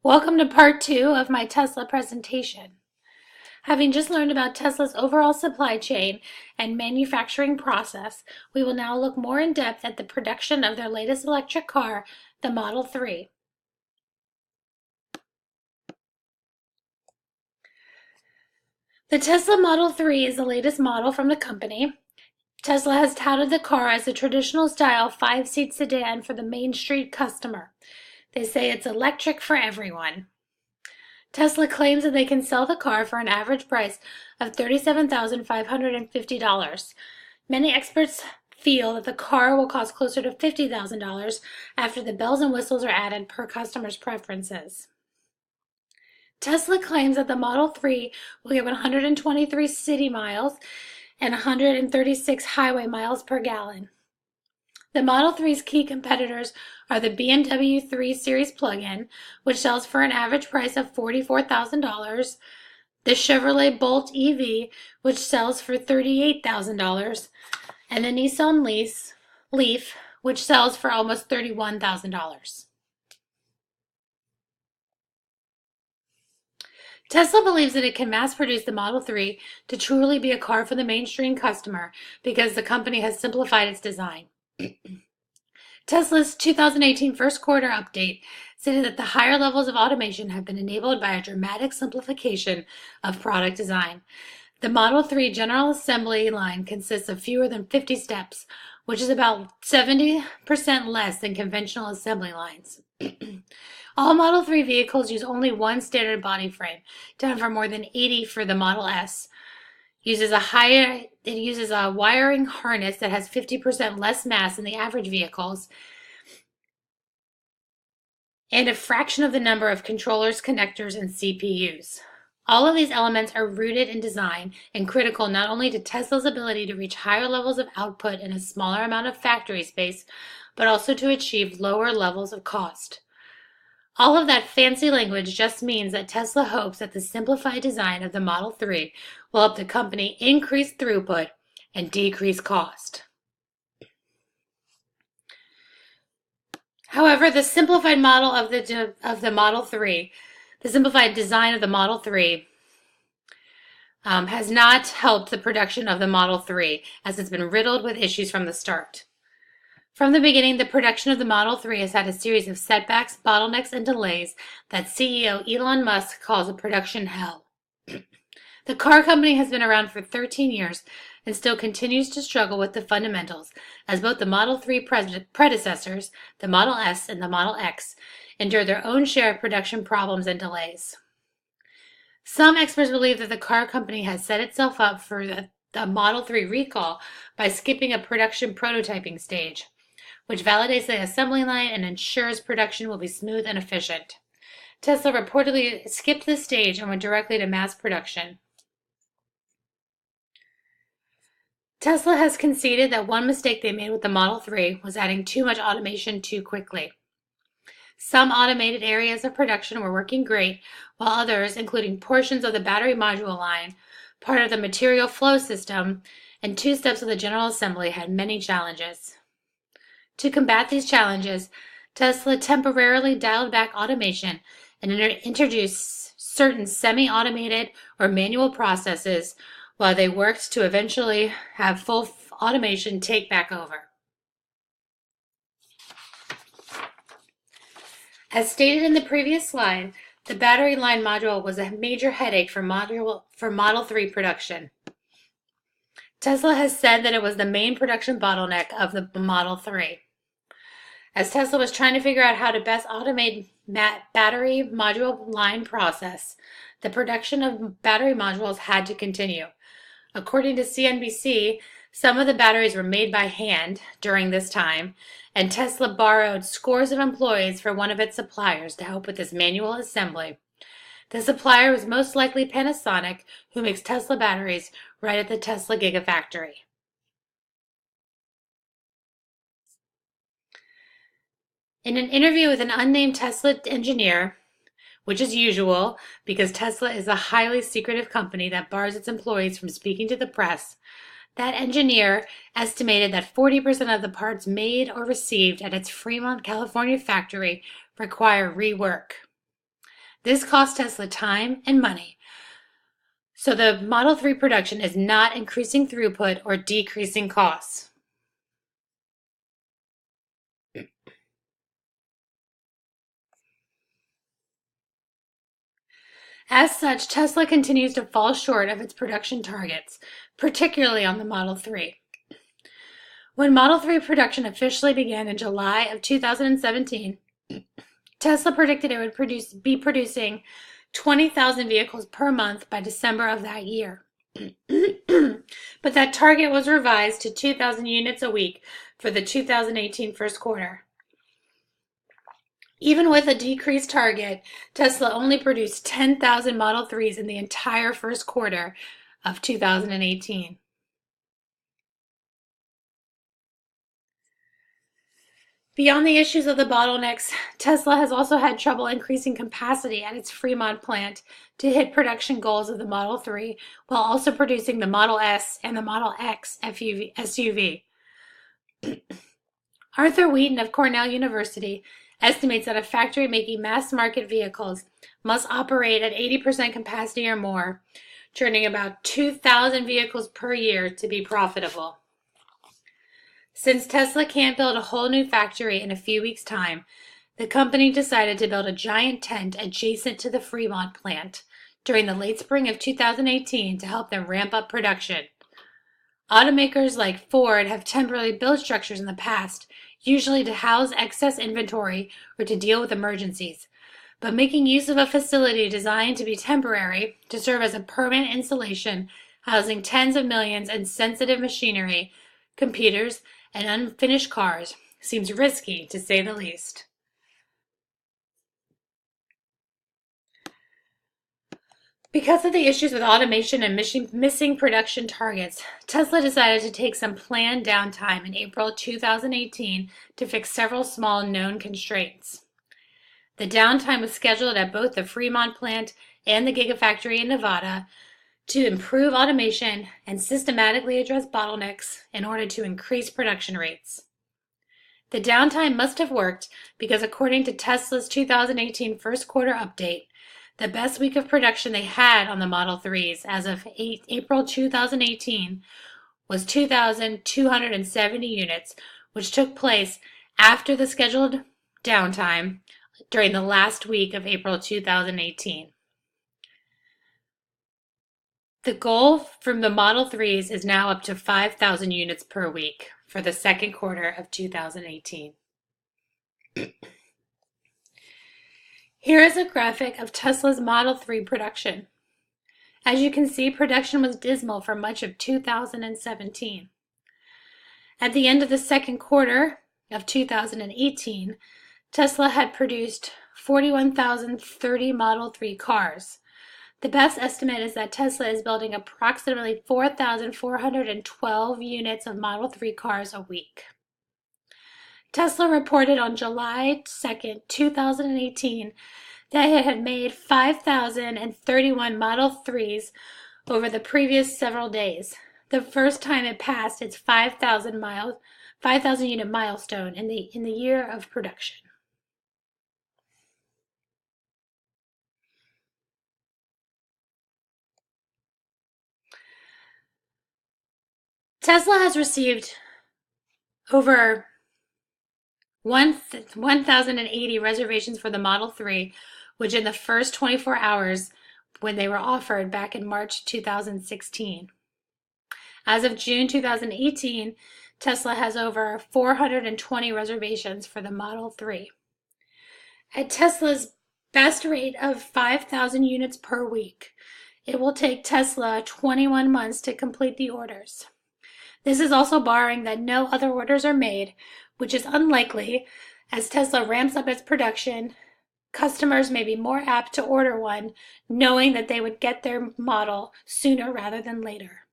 Welcome to part 2 of my Tesla presentation. Having just learned about Tesla's overall supply chain and manufacturing process, we will now look more in depth at the production of their latest electric car, the Model 3. The Tesla Model 3 is the latest model from the company. Tesla has touted the car as a traditional style 5-seat sedan for the Main Street customer. They say it's electric for everyone. Tesla claims that they can sell the car for an average price of $37,550. Many experts feel that the car will cost closer to $50,000 after the bells and whistles are added per customers' preferences. Tesla claims that the Model 3 will get 123 city miles and 136 highway miles per gallon. The Model 3's key competitors are the BMW 3 Series plug-in, which sells for an average price of $44,000, the Chevrolet Bolt EV, which sells for $38,000, and the Nissan Leaf, which sells for almost $31,000. Tesla believes that it can mass-produce the Model 3 to truly be a car for the mainstream customer because the company has simplified its design. Tesla's 2018 first quarter update stated that the higher levels of automation have been enabled by a dramatic simplification of product design. The Model 3 general assembly line consists of fewer than 50 steps, which is about 70% less than conventional assembly lines. All Model 3 vehicles use only one standard body frame, down from more than 80 for the Model S. It uses a wiring harness that has 50% less mass than the average vehicles and a fraction of the number of controllers, connectors, and CPUs. All of these elements are rooted in design and critical not only to Tesla's ability to reach higher levels of output in a smaller amount of factory space, but also to achieve lower levels of cost. All of that fancy language just means that Tesla hopes that the simplified design of the Model 3 will help the company increase throughput and decrease cost. However, the simplified model of the Model 3, the simplified design of the Model 3 has not helped the production of the Model 3, as it's been riddled with issues from the start. From the beginning, the production of the Model 3 has had a series of setbacks, bottlenecks, and delays that CEO Elon Musk calls a production hell. The car company has been around for 13 years and still continues to struggle with the fundamentals, as both the Model 3 predecessors, the Model S and the Model X, endure their own share of production problems and delays. Some experts believe that the car company has set itself up for the Model 3 recall by skipping a production prototyping stage, which validates the assembly line and ensures production will be smooth and efficient. Tesla reportedly skipped this stage and went directly to mass production. Tesla has conceded that one mistake they made with the Model 3 was adding too much automation too quickly. Some automated areas of production were working great, while others, including portions of the battery module line, part of the material flow system, and 2 steps of the general assembly, had many challenges. To combat these challenges, Tesla temporarily dialed back automation and introduced certain semi-automated or manual processes while they worked to eventually have full automation take back over. As stated in the previous slide, the battery line module was a major headache for Model 3 production. Tesla has said that it was the main production bottleneck of the Model 3. As Tesla was trying to figure out how to best automate battery module line process, the production of battery modules had to continue. According to CNBC, some of the batteries were made by hand during this time, and Tesla borrowed scores of employees for one of its suppliers to help with this manual assembly. The supplier was most likely Panasonic, who makes Tesla batteries right at the Tesla Gigafactory. In an interview with an unnamed Tesla engineer, which is usual because Tesla is a highly secretive company that bars its employees from speaking to the press, that engineer estimated that 40% of the parts made or received at its Fremont, California factory require rework. This cost Tesla time and money, so the Model 3 production is not increasing throughput or decreasing costs. As such, Tesla continues to fall short of its production targets, particularly on the Model 3. When Model 3 production officially began in July of 2017, Tesla predicted it would be producing 20,000 vehicles per month by December of that year. But that target was revised to 2,000 units a week for the 2018 first quarter. Even with a decreased target, Tesla only produced 10,000 Model 3s in the entire first quarter of 2018. Beyond the issues of the bottlenecks, Tesla has also had trouble increasing capacity at its Fremont plant to hit production goals of the Model 3, while also producing the Model S and the Model X SUV. Arthur Wheaton of Cornell University estimates that a factory making mass-market vehicles must operate at 80% capacity or more, churning about 2,000 vehicles per year to be profitable. Since Tesla can't build a whole new factory in a few weeks' time, the company decided to build a giant tent adjacent to the Fremont plant during the late spring of 2018 to help them ramp up production. Automakers like Ford have temporarily built structures in the past, usually to house excess inventory or to deal with emergencies. But making use of a facility designed to be temporary, to serve as a permanent installation, housing tens of millions in sensitive machinery, computers, and unfinished cars, seems risky, to say the least. Because of the issues with automation and missing production targets, Tesla decided to take some planned downtime in April 2018 to fix several small known constraints. The downtime was scheduled at both the Fremont plant and the Gigafactory in Nevada to improve automation and systematically address bottlenecks in order to increase production rates. The downtime must have worked because, according to Tesla's 2018 first quarter update, the best week of production they had on the Model 3s as of April 2018 was 2,270 units, which took place after the scheduled downtime during the last week of April 2018. The goal from the Model 3s is now up to 5,000 units per week for the second quarter of 2018. Here is a graphic of Tesla's Model 3 production. As you can see, production was dismal for much of 2017. At the end of the second quarter of 2018, Tesla had produced 41,030 Model 3 cars. The best estimate is that Tesla is building approximately 4,412 units of Model 3 cars a week. Tesla reported on July 2, 2018, that it had made 5,031 Model 3s over the previous several days, the first time it passed its 5,000 unit milestone in the year of production. Tesla has received over 1,080 reservations for the Model 3, which in the first 24 hours when they were offered back in March 2016. As of June 2018, Tesla has over 420 reservations for the Model 3. At Tesla's best rate of 5,000 units per week, it will take Tesla 21 months to complete the orders. This is also barring that no other orders are made, which is unlikely. As Tesla ramps up its production, customers may be more apt to order one, knowing that they would get their model sooner rather than later.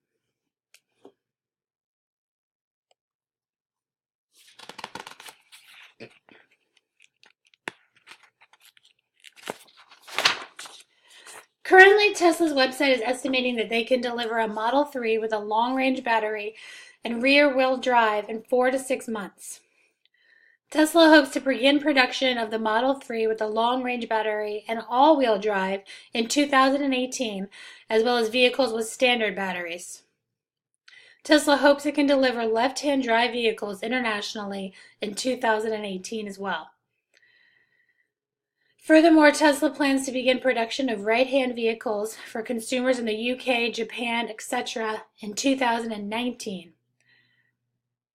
Currently, Tesla's website is estimating that they can deliver a Model 3 with a long-range battery and rear-wheel drive in 4 to 6 months. Tesla hopes to begin production of the Model 3 with a long-range battery and all-wheel drive in 2018, as well as vehicles with standard batteries. Tesla hopes it can deliver left-hand drive vehicles internationally in 2018 as well. Furthermore, Tesla plans to begin production of right-hand vehicles for consumers in the UK, Japan, etc. in 2019.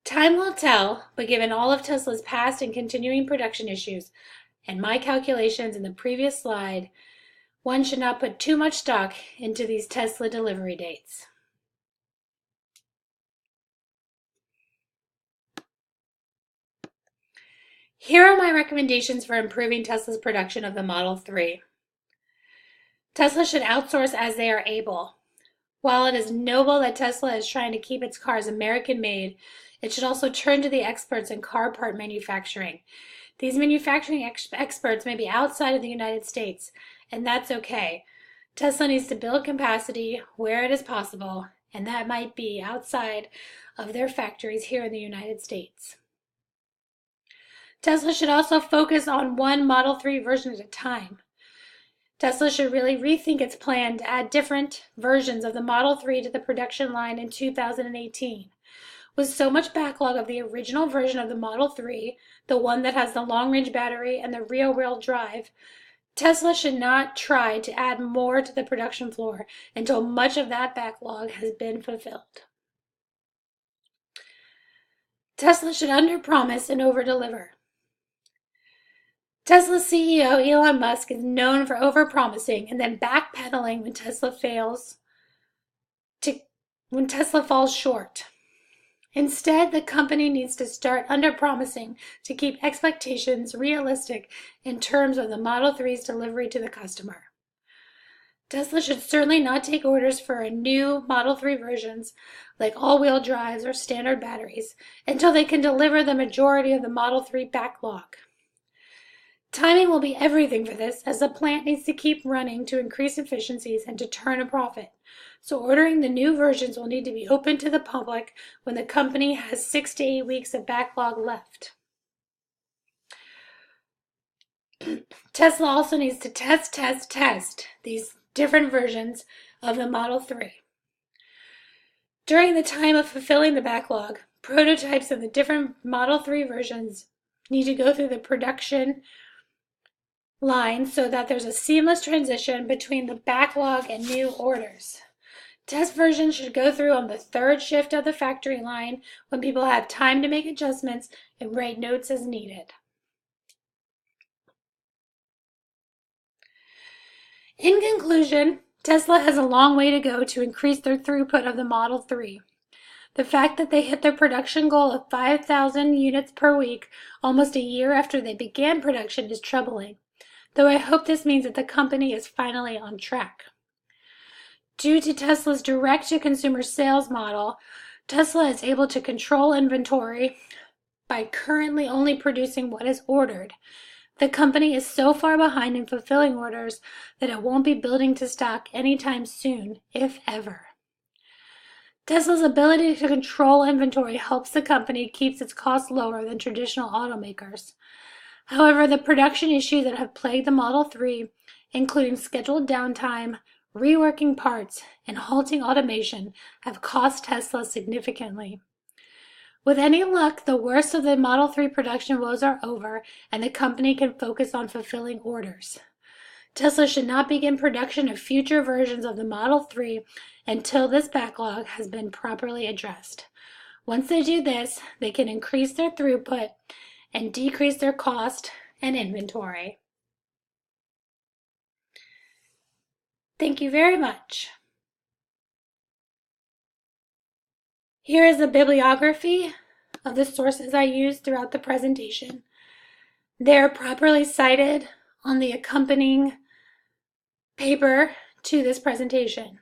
Time will tell, but given all of Tesla's past and continuing production issues, and my calculations in the previous slide, one should not put too much stock into these Tesla delivery dates. Here are my recommendations for improving Tesla's production of the Model 3. Tesla should outsource as they are able. While it is noble that Tesla is trying to keep its cars American-made, it should also turn to the experts in car part manufacturing. These manufacturing experts may be outside of the United States, and that's okay. Tesla needs to build capacity where it is possible, and that might be outside of their factories here in the United States. Tesla should also focus on one Model 3 version at a time. Tesla should really rethink its plan to add different versions of the Model 3 to the production line in 2018. With so much backlog of the original version of the Model 3, the one that has the long-range battery and the rear-wheel drive, Tesla should not try to add more to the production floor until much of that backlog has been fulfilled. Tesla should underpromise and overdeliver. Tesla CEO Elon Musk is known for overpromising and then backpedaling when Tesla falls short. Instead, the company needs to start underpromising to keep expectations realistic in terms of the Model 3's delivery to the customer. Tesla should certainly not take orders for a new Model 3 versions like all-wheel drives or standard batteries until they can deliver the majority of the Model 3 backlog. Timing will be everything for this, as the plant needs to keep running to increase efficiencies and to turn a profit. So ordering the new versions will need to be open to the public when the company has 6 to 8 weeks of backlog left. Tesla also needs to test these different versions of the Model 3. During the time of fulfilling the backlog, prototypes of the different Model 3 versions need to go through the production line so that there's a seamless transition between the backlog and new orders. Test versions should go through on the third shift of the factory line when people have time to make adjustments and write notes as needed. In conclusion, Tesla has a long way to go to increase their throughput of the Model 3. The fact that they hit their production goal of 5,000 units per week almost a year after they began production is troubling, though I hope this means that the company is finally on track. Due to Tesla's direct-to-consumer sales model, Tesla is able to control inventory by currently only producing what is ordered. The company is so far behind in fulfilling orders that it won't be building to stock anytime soon, if ever. Tesla's ability to control inventory helps the company keep its costs lower than traditional automakers. However, the production issues that have plagued the Model 3, including scheduled downtime, reworking parts, and halting automation, have cost Tesla significantly. With any luck, the worst of the Model 3 production woes are over, and the company can focus on fulfilling orders. Tesla should not begin production of future versions of the Model 3 until this backlog has been properly addressed. Once they do this, they can increase their throughput and decrease their cost and inventory. Thank you very much. Here is a bibliography of the sources I used throughout the presentation. They are properly cited on the accompanying paper to this presentation.